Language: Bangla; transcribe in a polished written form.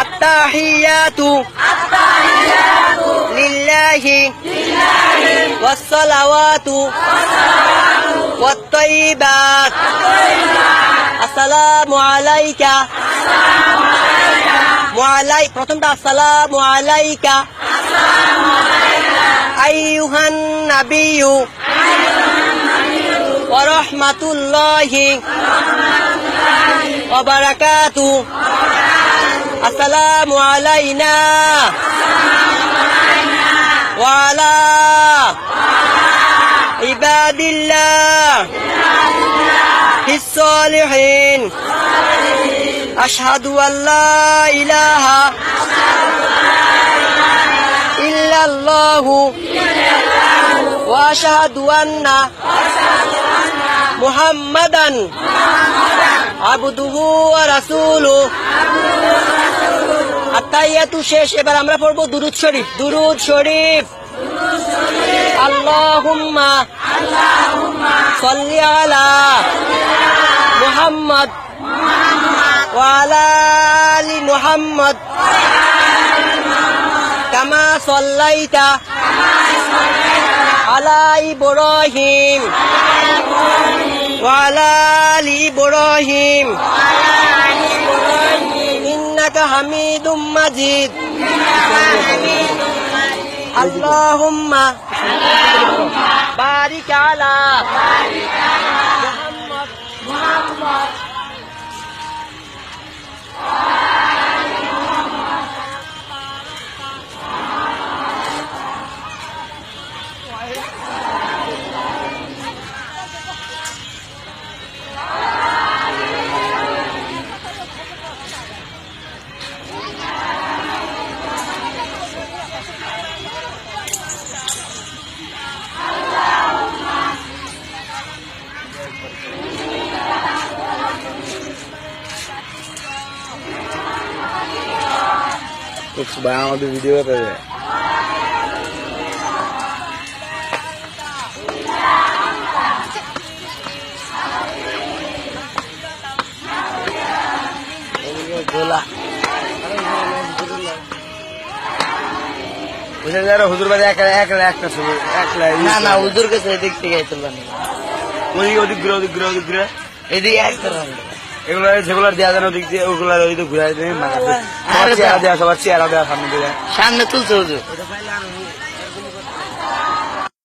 আত্তাহিয়াতু লিল্লাহি ওয়াসসালাওয়াতু ওয়াত-তাইয়্যিবাত আসসালামু আলাইকা প্রথমটা আসসালামু আলাইকা আইয়ুহান নাবিয়্যু ওয়া রাহমাতুল্লাহি ওয়া বারাকাতুহু আসসালামু আলাইনা ওয়া আলা ইবাদিল্লাহ হিস-সালিহিন আশহাদু আল্লা ইলাহা ইল্লাল্লাহু ওয়া আশহাদু আন্না মুহাম্মাদান আবদুহু ওয়া রাসূলুহু। আত্তাহিয়াতু শেষ, এবার আমরা পড়বো দুরূদ শরীফ। আল্লাহুম্মা সাল্লি আলা মুহাম্মদ ওয়া আলা আলি মুহাম্মদ কামা সাল্লাইতা আলা ইব্রাহিম ওয়া আলা আলি ইব্রাহিম ইন্নাকা হামিদুম মাজিদ। আল্লাহুম্মা বারিক আলা মুহাম্মদ ভাই আমাদের ভিডিও পেয়ে হুজুর বাড়ি একটা ছবি না হুজুর কাছে এদিক থেকে ওদিক ঘুরে এদিকে একটা এগুলো যেগুলো দেওয়া যায় ওদিক দিয়ে ওগুলো ওই তো ঘুরাই দেয় চেহারা দেওয়া সবার চেহারা দেওয়া সামনে দিয়ে সামনে তুলছে হুজুর।